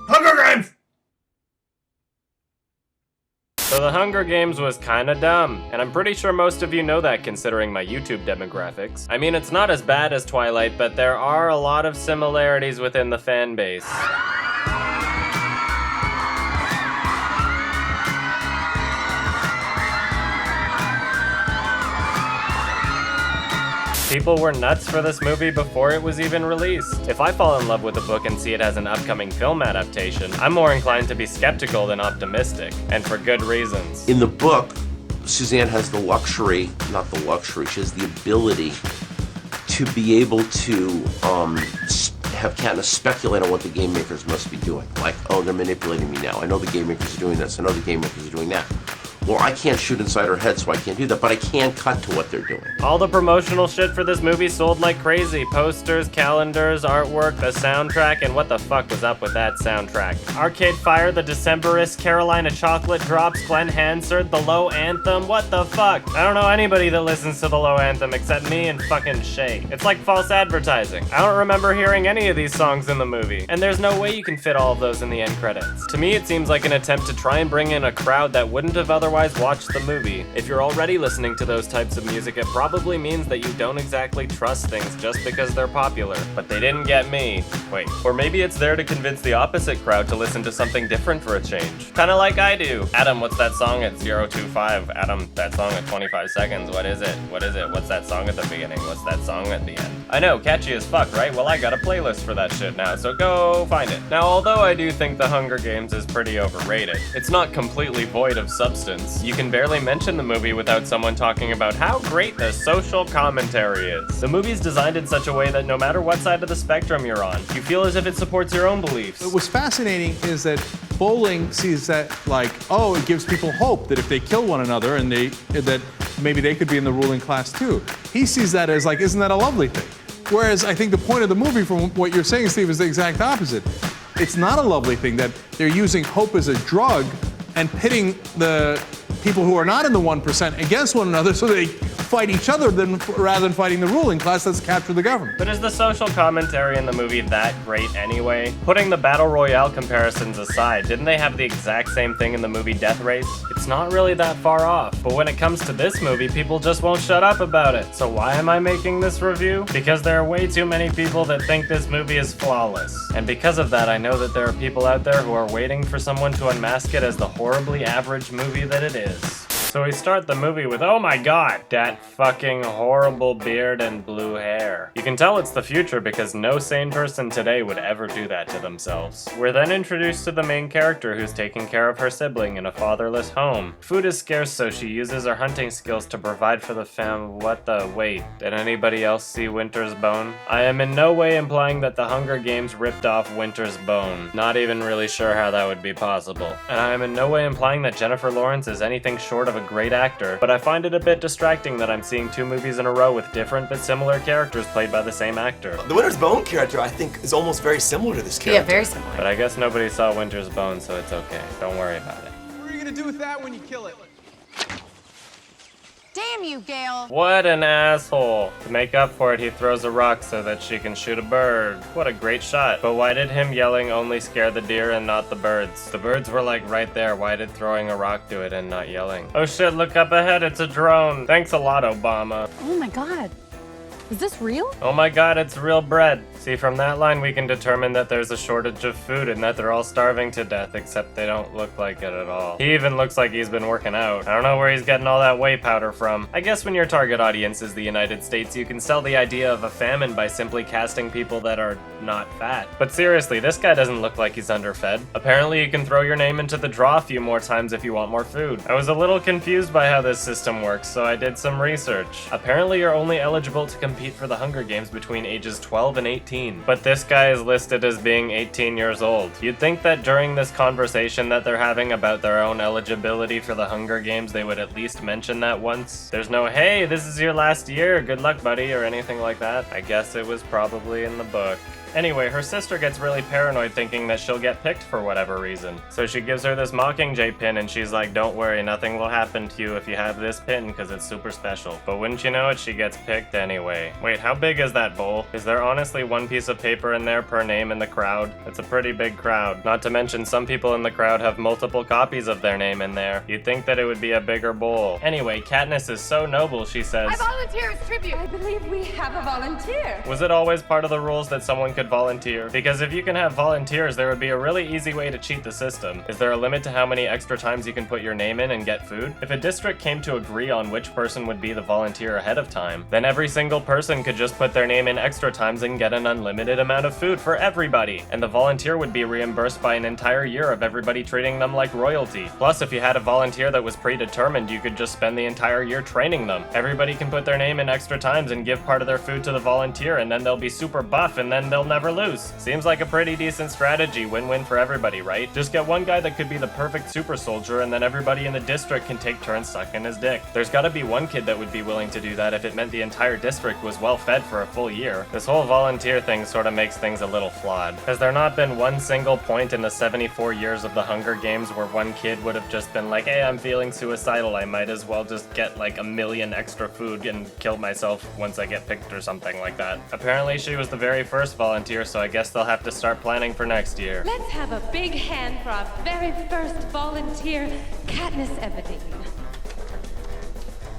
Hunger Games! So the Hunger Games was kinda dumb, and I'm pretty sure most of you know that considering my YouTube demographics. I mean, it's not as bad as Twilight, but there are a lot of similarities within the fan base. People were nuts for this movie before it was even released. If I fall in love with a book and see it has an upcoming film adaptation, I'm more inclined to be skeptical than optimistic, and for good reasons. In the book, Suzanne has the luxury, not the luxury, she has the ability to be able to have Katniss speculate on what the game makers must be doing. Like, oh, they're manipulating me now. I know the game makers are doing this. I know the game makers are doing that. Well, I can't shoot inside her head, so I can't do that, but I can cut to what they're doing. All the promotional shit for this movie sold like crazy. Posters, calendars, artwork, the soundtrack, and what the fuck was up with that soundtrack? Arcade Fire, The Decemberists, Carolina Chocolate Drops, Glenn Hansard, The Low Anthem, what the fuck? I don't know anybody that listens to The Low Anthem except me and fucking Shay. It's like false advertising. I don't remember hearing any of these songs in the movie, and there's no way you can fit all of those in the end credits. To me, it seems like an attempt to try and bring in a crowd that wouldn't have otherwise watched the movie. If you're already listening to those types of music, it probably means that you don't exactly trust things just because they're popular. But they didn't get me. Wait. Or maybe it's there to convince the opposite crowd to listen to something different for a change. Kinda like I do. Adam, what's that song at 025? Adam, that song at 25 seconds. What is it? What is it? What's that song at the beginning? What's that song at the end? I know, catchy as fuck, right? Well, I got a playlist for that shit now, so go find it. Now, although I do think The Hunger Games is pretty overrated, it's not completely void of substance. You can barely mention the movie without someone talking about how great the social commentary is. The movie's designed in such a way that no matter what side of the spectrum you're on, you feel as if it supports your own beliefs. What's fascinating is that Bowling sees that like, oh, it gives people hope that if they kill one another and that maybe they could be in the ruling class too. He sees that as like, isn't that a lovely thing? Whereas I think the point of the movie, from what you're saying, Steve, is the exact opposite. It's not a lovely thing that they're using hope as a drug and pitting the people who are not in the 1% against one another so they fight each other rather than fighting the ruling class that's captured the government. But is the social commentary in the movie that great anyway? Putting the Battle Royale comparisons aside, didn't they have the exact same thing in the movie Death Race? It's not really that far off, but when it comes to this movie, people just won't shut up about it. So why am I making this review? Because there are way too many people that think this movie is flawless. And because of that, I know that there are people out there who are waiting for someone to unmask it as the horribly average movie that it is. So we start the movie with, oh my god, that fucking horrible beard and blue hair. You can tell it's the future because no sane person today would ever do that to themselves. We're then introduced to the main character who's taking care of her sibling in a fatherless home. Food is scarce, so she uses her hunting skills to provide for the wait, did anybody else see Winter's Bone? I am in no way implying that the Hunger Games ripped off Winter's Bone. Not even really sure how that would be possible. And I am in no way implying that Jennifer Lawrence is anything short of a great actor, but I find it a bit distracting that I'm seeing two movies in a row with different but similar characters played by the same actor. The Winter's Bone character, I think, is almost very similar to this character. Yeah, very similar. But I guess nobody saw Winter's Bone, so it's okay. Don't worry about it. What are you gonna do with that when you kill it? Damn you, Gale! What an asshole. To make up for it, he throws a rock so that she can shoot a bird. What a great shot. But why did him yelling only scare the deer and not the birds? The birds were like right there. Why did throwing a rock do it and not yelling? Oh shit, look up ahead, it's a drone. Thanks a lot, Obama. Oh my god. Is this real? Oh my god, it's real bread. See, from that line we can determine that there's a shortage of food and that they're all starving to death, except they don't look like it at all. He even looks like he's been working out. I don't know where he's getting all that whey powder from. I guess when your target audience is the United States, you can sell the idea of a famine by simply casting people that are not fat. But seriously, this guy doesn't look like he's underfed. Apparently you can throw your name into the draw a few more times if you want more food. I was a little confused by how this system works, so I did some research. Apparently you're only eligible to compete compete for the Hunger Games between ages 12 and 18. But this guy is listed as being 18 years old. You'd think that during this conversation that they're having about their own eligibility for the Hunger Games, they would at least mention that once. There's no, hey, this is your last year, good luck, buddy, or anything like that. I guess it was probably in the book. Anyway, her sister gets really paranoid thinking that she'll get picked for whatever reason. So she gives her this Mockingjay pin and she's like, don't worry, nothing will happen to you if you have this pin because it's super special. But wouldn't you know it, she gets picked anyway. Wait, how big is that bowl? Is there honestly one piece of paper in there per name in the crowd? It's a pretty big crowd. Not to mention some people in the crowd have multiple copies of their name in there. You'd think that it would be a bigger bowl. Anyway, Katniss is so noble, she says, I volunteer as tribute. I believe we have a volunteer. was it always part of the rules that someone could volunteer? Because if you can have volunteers, there would be a really easy way to cheat the system. Is there a limit to how many extra times you can put your name in and get food? If a district came to agree on which person would be the volunteer ahead of time, then every single person could just put their name in extra times and get an unlimited amount of food for everybody. And the volunteer would be reimbursed by an entire year of everybody treating them like royalty. Plus, if you had a volunteer that was predetermined, you could just spend the entire year training them. Everybody can put their name in extra times and give part of their food to the volunteer, and then they'll be super buff and then they'll never lose. Seems like a pretty decent strategy, win-win for everybody, right? Just get one guy that could be the perfect super soldier and then everybody in the district can take turns sucking his dick. There's gotta be one kid that would be willing to do that if it meant the entire district was well fed for a full year. This whole volunteer thing sort of makes things a little flawed. Has there not been one single point in the 74 years of the Hunger Games where one kid would have just been like, hey, I'm feeling suicidal, I might as well just get like 1 million extra food and kill myself once I get picked or something like that? Apparently she was the very first volunteer, so I guess they'll have to start planning for next year. Let's have a big hand for our very first volunteer, Katniss Everdeen.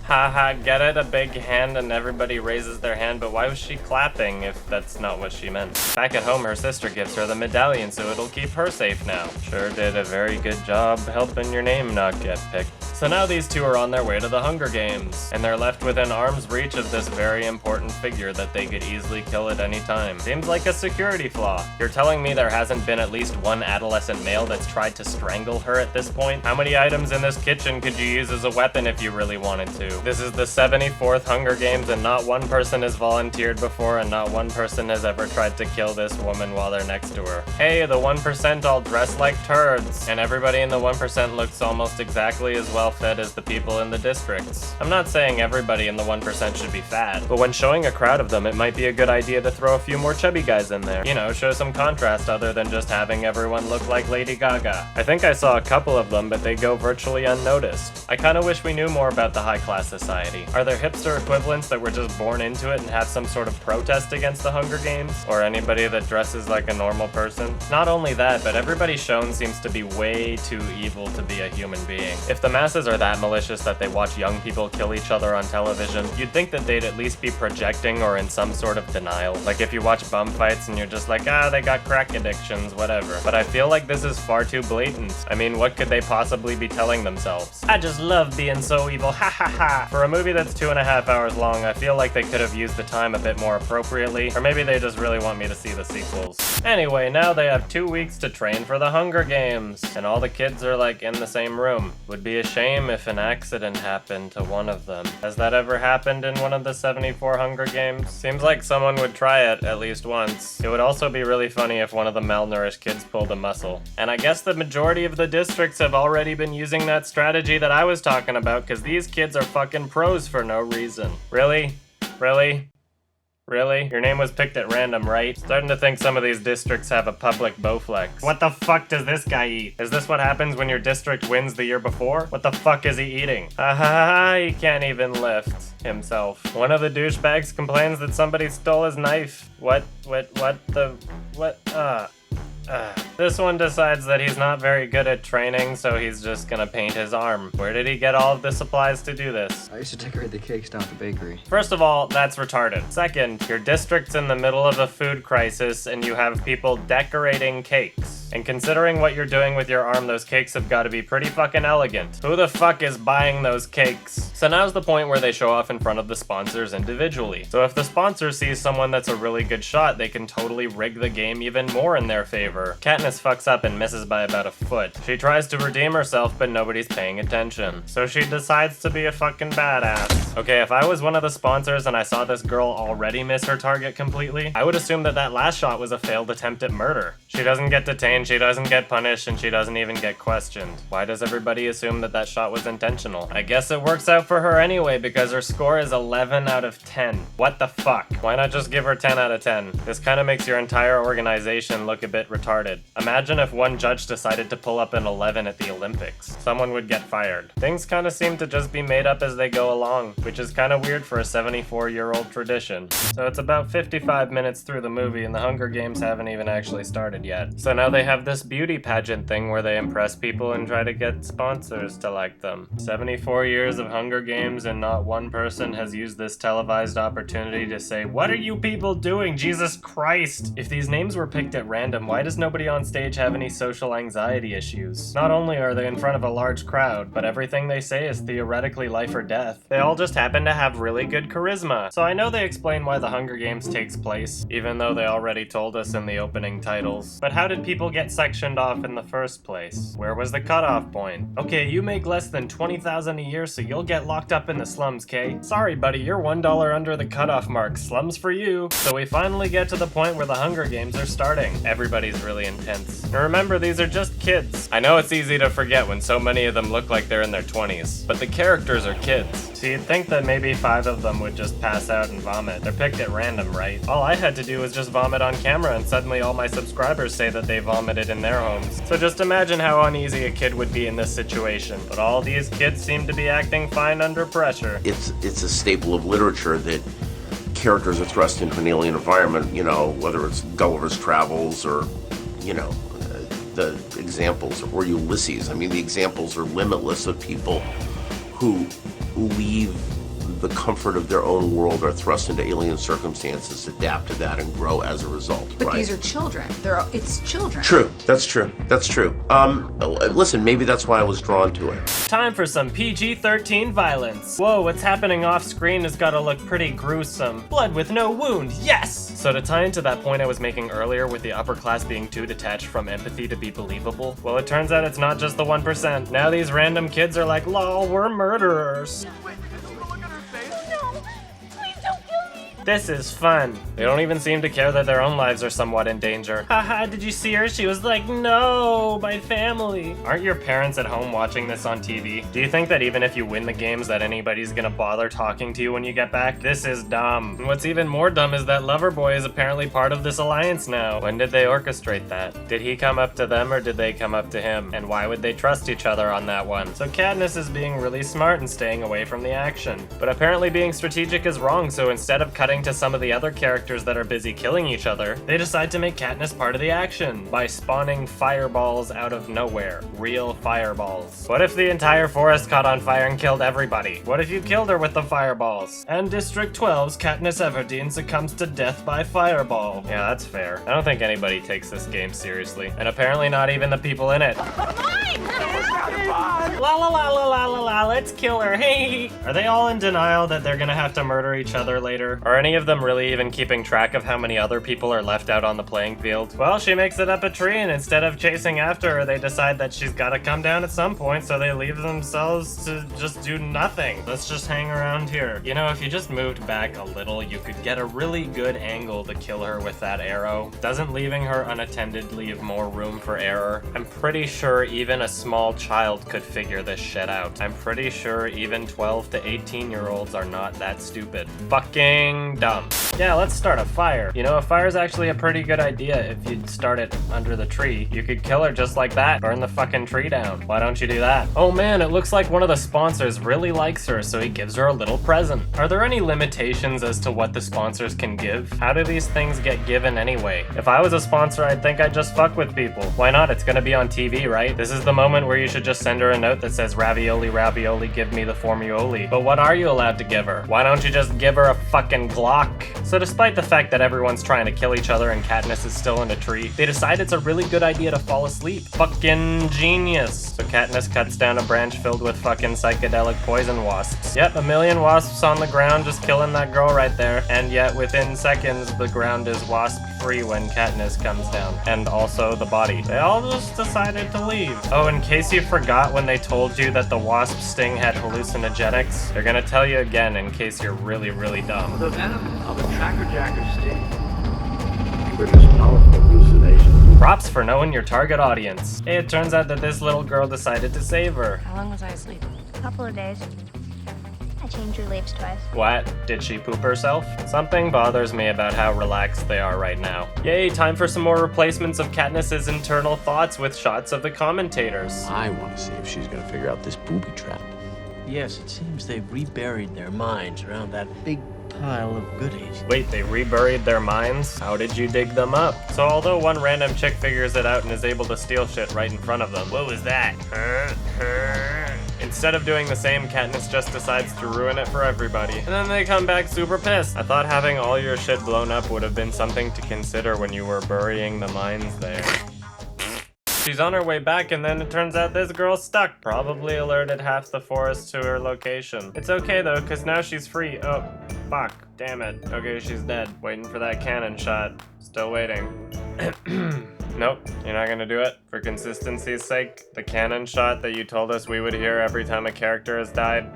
Haha, get it? A big hand and everybody raises their hand, but why was she clapping if that's not what she meant? Back at home, her sister gives her the medallion so it'll keep her safe now. Sure did a very good job helping your name not get picked. So now these two are on their way to the Hunger Games, and they're left within arm's reach of this very important figure that they could easily kill at any time. Seems like a security flaw. You're telling me there hasn't been at least one adolescent male that's tried to strangle her at this point? How many items in this kitchen could you use as a weapon if you really wanted to? This is the 74th Hunger Games and not one person has volunteered before and not one person has ever tried to kill this woman while they're next to her. Hey, the 1% all dress like turds, and everybody in the 1% looks almost exactly as well fed as the people in the districts. I'm not saying everybody in the 1% should be fat, but when showing a crowd of them, it might be a good idea to throw a few more chubby guys in there. You know, show some contrast other than just having everyone look like Lady Gaga. I think I saw a couple of them, but they go virtually unnoticed. I kinda wish we knew more about the high class society. Are there hipster equivalents that were just born into it and have some sort of protest against the Hunger Games? Or anybody that dresses like a normal person? Not only that, but everybody shown seems to be way too evil to be a human being. If the masses are that malicious that they watch young people kill each other on television, you'd think that they'd at least be projecting or in some sort of denial. Like if you watch bum fights and you're just like, they got crack addictions, whatever. But I feel like this is far too blatant. I mean, what could they possibly be telling themselves? I just love being so evil, ha ha ha. For a movie that's 2.5 hours long, I feel like they could have used the time a bit more appropriately, or maybe they just really want me to see the sequels. Anyway, now they have 2 weeks to train for the Hunger Games, and all the kids are like in the same room. Would be a shame if an accident happened to one of them. Has that ever happened in one of the 74 Hunger Games? Seems like someone would try it at least once. It would also be really funny if one of the malnourished kids pulled a muscle. And I guess the majority of the districts have already been using that strategy that I was talking about, because these kids are fucking pros for no reason. Really? Really? Really? Your name was picked at random, right? Starting to think some of these districts have a public Bowflex. What the fuck does this guy eat? Is this what happens when your district wins the year before? What the fuck is he eating? He can't even lift himself. One of the douchebags complains that somebody stole his knife. This one decides that he's not very good at training, so he's just gonna paint his arm. Where did he get all of the supplies to do this? I used to decorate the cakes down at the bakery. First of all, that's retarded. Second, your district's in the middle of a food crisis and you have people decorating cakes. And considering what you're doing with your arm, those cakes have got to be pretty fucking elegant. Who the fuck is buying those cakes? So now's the point where they show off in front of the sponsors individually. So if the sponsor sees someone that's a really good shot, they can totally rig the game even more in their favor. Katniss fucks up and misses by about a foot. She tries to redeem herself, but nobody's paying attention. So she decides to be a fucking badass. Okay, if I was one of the sponsors and I saw this girl already miss her target completely, I would assume that that last shot was a failed attempt at murder. She doesn't get detained, she doesn't get punished, and she doesn't even get questioned. Why does everybody assume that that shot was intentional? I guess it works out for her anyway because her score is 11 out of 10. What the fuck? Why not just give her 10 out of 10? This kind of makes your entire organization look a bit retarded. Imagine if one judge decided to pull up an 11 at the Olympics. Someone would get fired. Things kind of seem to just be made up as they go along, which is kind of weird for a 74-year-old tradition. So it's about 55 minutes through the movie and the Hunger Games haven't even actually started yet. So now they have this beauty pageant thing where they impress people and try to get sponsors to like them. 74 years of Hunger Games and not one person has used this televised opportunity to say, "What are you people doing? Jesus Christ!" If these names were picked at random, why does nobody on stage have any social anxiety issues? Not only are they in front of a large crowd, but everything they say is theoretically life or death. They all just happen to have really good charisma. So I know they explain why the Hunger Games takes place, even though they already told us in the opening titles. But how did people get sectioned off in the first place? Where was the cutoff point? Okay, you make less than $20,000 a year, so you'll get locked up in the slums, Kay. Sorry, buddy, you're $1 under the cutoff mark. Slums for you. So we finally get to the point where the Hunger Games are starting. Everybody's really intense. And remember, these are just kids. I know it's easy to forget when so many of them look like they're in their 20s, but the characters are kids. So you'd think that maybe 5 of them would just pass out and vomit. They're picked at random, right? All I had to do was just vomit on camera and suddenly all my subscribers say that they vomited in their homes. So just imagine how uneasy a kid would be in this situation. But all these kids seem to be acting fine under pressure. It's a staple of literature that characters are thrust into an alien environment, you know, whether it's Gulliver's Travels or, you know, the examples, or Ulysses. I mean, the examples are limitless of people who leave the comfort of their own world, are thrust into alien circumstances, adapt to that, and grow as a result. But right? These are children. It's children. True. That's true. That's true. Listen, maybe that's why I was drawn to it. Time for some PG-13 violence. Whoa, what's happening off screen has gotta look pretty gruesome. Blood with no wound, yes! So to tie into that point I was making earlier with the upper class being too detached from empathy to be believable, well, it turns out it's not just the 1%. Now these random kids are like, lol, we're murderers. This is fun. They don't even seem to care that their own lives are somewhat in danger. Haha, did you see her? She was like, no, my family. Aren't your parents at home watching this on TV? Do you think that even if you win the games that anybody's gonna bother talking to you when you get back? This is dumb. And what's even more dumb is that Loverboy is apparently part of this alliance now. When did they orchestrate that? Did he come up to them or did they come up to him? And why would they trust each other on that one? So Katniss is being really smart and staying away from the action. But apparently being strategic is wrong, so instead of cutting to some of the other characters that are busy killing each other, they decide to make Katniss part of the action by spawning fireballs out of nowhere. Real fireballs. What if the entire forest caught on fire and killed everybody? What if you killed her with the fireballs? And District 12's Katniss Everdeen succumbs to death by fireball. Yeah, that's fair. I don't think anybody takes this game seriously. And apparently not even the people in it. La la la la la la la, let's kill her, hey! Are they all in denial that they're gonna have to murder each other later? Are any of them really even keeping track of how many other people are left out on the playing field? Well, she makes it up a tree, and instead of chasing after her, they decide that she's gotta come down at some point, so they leave themselves to just do nothing. Let's just hang around here. You know, if you just moved back a little, you could get a really good angle to kill her with that arrow. Doesn't leaving her unattended leave more room for error? I'm pretty sure even a small child could figure this shit out. I'm pretty sure even 12 to 18-year-olds are not that stupid. Fucking dumb. Yeah, let's start a fire. You know, a fire's actually a pretty good idea if you start it under the tree. You could kill her just like that. Burn the fucking tree down. Why don't you do that? Oh man, it looks like one of the sponsors really likes her, so he gives her a little present. Are there any limitations as to what the sponsors can give? How do these things get given anyway? If I was a sponsor, I'd think I'd just fuck with people. Why not? It's gonna be on TV, right? This is the moment where you should just send her a note that says, ravioli, ravioli, give me the formioli. But what are you allowed to give her? Why don't you just give her a fucking Glock? So despite the fact that everyone's trying to kill each other and Katniss is still in a tree, they decide it's a really good idea to fall asleep. Fucking genius. So Katniss cuts down a branch filled with fucking psychedelic poison wasps. Yep, a million wasps on the ground just killing that girl right there. And yet within seconds, the ground is wasp free when Katniss comes down. And also the body. They all just decided to leave. Oh, in case you forgot when they told you that the wasp sting had hallucinogenics, they're gonna tell you again in case you're really, really dumb. The venom of a trackerjacker sting produces powerful hallucinations. Props for knowing your target audience. Hey, it turns out that this little girl decided to save her. How long was I asleep? A couple of days. I changed your leaves twice. What? Did she poop herself? Something bothers me about how relaxed they are right now. Yay, time for some more replacements of Katniss's internal thoughts with shots of the commentators. I want to see if she's gonna figure out this booby trap. Yes, it seems they've reburied their minds around that big pile of goodies. Wait, they reburied their minds? How did you dig them up? So although one random chick figures it out and is able to steal shit right in front of them, what was that? Instead of doing the same, Katniss just decides to ruin it for everybody. And then they come back super pissed. I thought having all your shit blown up would have been something to consider when you were burying the mines there. She's on her way back, and then it turns out this girl's stuck. Probably alerted half the forest to her location. It's okay though, because now she's free. Oh, fuck. Damn it. Okay, she's dead. Waiting for that cannon shot. Still waiting. Nope, you're not gonna do it? For consistency's sake? The cannon shot that you told us we would hear every time a character has died?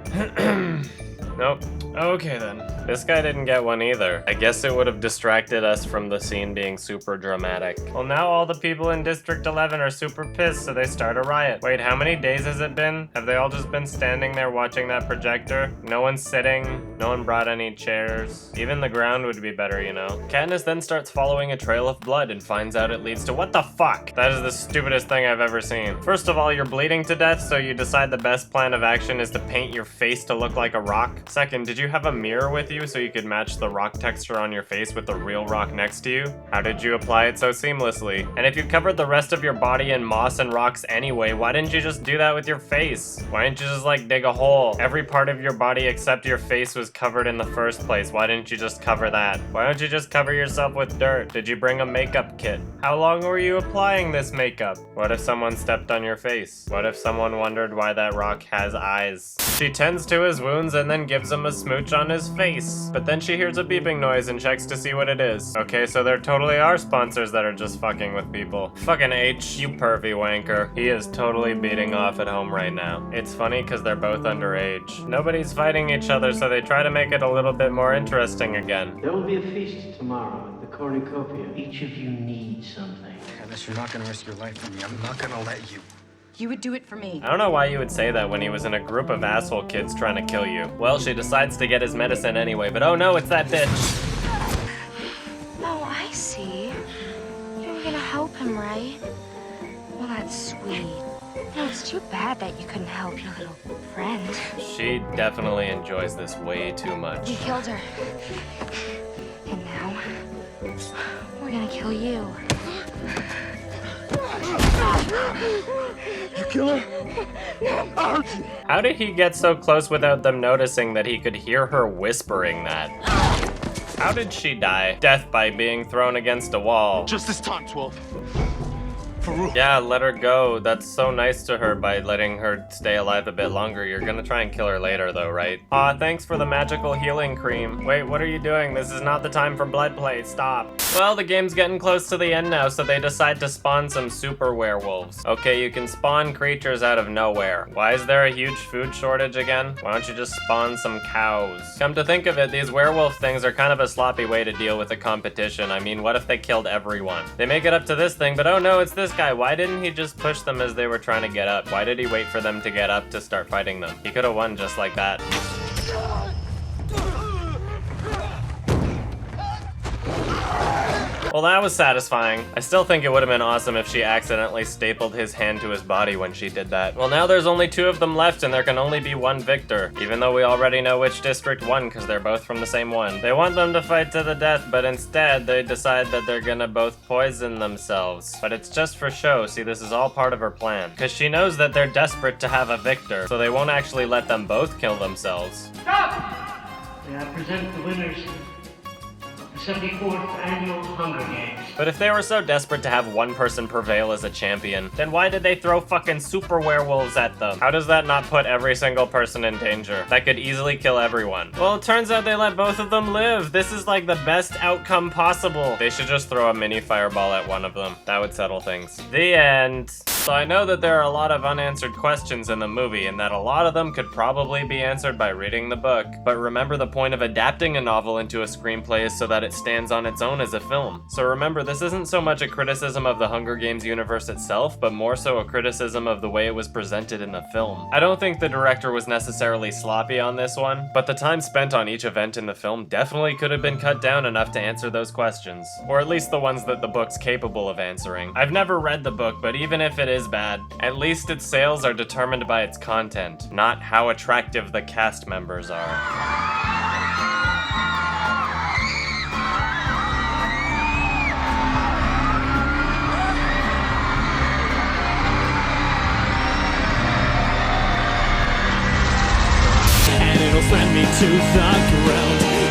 Nope. Okay then. This guy didn't get one either. I guess it would have distracted us from the scene being super dramatic. Well, now all the people in District 11 are super pissed, so they start a riot. Wait, how many days has it been? Have they all just been standing there watching that projector? No one's sitting. No one brought any chairs. Even the ground would be better, you know. Katniss then starts following a trail of blood and finds out it leads to what the fuck? That is the stupidest thing I've ever seen. First of all, you're bleeding to death, so you decide the best plan of action is to paint your face to look like a rock. Second, did you have a mirror with you so you could match the rock texture on your face with the real rock next to you? How did you apply it so seamlessly? And if you covered the rest of your body in moss and rocks anyway, why didn't you just do that with your face? Why didn't you just like dig a hole? Every part of your body except your face was covered in the first place. Why didn't you just cover that? Why don't you just cover yourself with dirt? Did you bring a makeup kit? How long were you applying this makeup? What if someone stepped on your face? What if someone wondered why that rock has eyes? She tends to his wounds and then gives him a smooch on his face. But then she hears a beeping noise and checks to see what it is. Okay, so there totally are sponsors that are just fucking with people. Fucking H, you pervy wanker. He is totally beating off at home right now. It's funny because they're both underage. Nobody's fighting each other, so they try to make it a little bit more interesting again. There will be a feast tomorrow at the cornucopia. Each of you needs something. Katniss, you're not gonna risk your life for me. I'm not gonna let you. You would do it for me. I don't know why you would say that when he was in a group of asshole kids trying to kill you. Well, she decides to get his medicine anyway, but oh no, it's that bitch. Oh, I see. You're gonna help him, right? Well, that's sweet. No, it's too bad that you couldn't help your little friend. She definitely enjoys this way too much. You killed her. And now, we're gonna kill you. You kill her? How did he get so close without them noticing that he could hear her whispering that? How did she die? Death by being thrown against a wall. Just this time, 12. Yeah, let her go. That's so nice to her by letting her stay alive a bit longer. You're gonna try and kill her later though, right? Aw, thanks for the magical healing cream. Wait, what are you doing? This is not the time for blood play. Stop. Well, the game's getting close to the end now, so they decide to spawn some super werewolves. Okay, you can spawn creatures out of nowhere. Why is there a huge food shortage again? Why don't you just spawn some cows? Come to think of it, these werewolf things are kind of a sloppy way to deal with the competition. I mean, what if they killed everyone? They make it up to this thing, but oh no, it's this guy. Why didn't he just push them as they were trying to get up? Why did he wait for them to get up to start fighting them? He could have won just like that. Well, that was satisfying. I still think it would have been awesome if she accidentally stapled his hand to his body when she did that. Well, now there's only 2 of them left and there can only be 1 victor, even though we already know which district won because they're both from the same one. They want them to fight to the death, but instead they decide that they're gonna both poison themselves. But it's just for show. See, this is all part of her plan. Because she knows that they're desperate to have a victor, so they won't actually let them both kill themselves. Stop! May I present the winners? 74th Annual Hunger Games. But if they were so desperate to have one person prevail as a champion, then why did they throw fucking super werewolves at them? How does that not put every single person in danger? That could easily kill everyone. Well, it turns out they let both of them live. This is like the best outcome possible. They should just throw a mini fireball at one of them. That would settle things. The end. So I know that there are a lot of unanswered questions in the movie, and that a lot of them could probably be answered by reading the book. But remember, the point of adapting a novel into a screenplay is so that it stands on its own as a film. So remember, this isn't so much a criticism of the Hunger Games universe itself, but more so a criticism of the way it was presented in the film. I don't think the director was necessarily sloppy on this one, but the time spent on each event in the film definitely could have been cut down enough to answer those questions. Or at least the ones that the book's capable of answering. I've never read the book, but even if it is bad, at least its sales are determined by its content, not how attractive the cast members are. And it'll send me to the ground.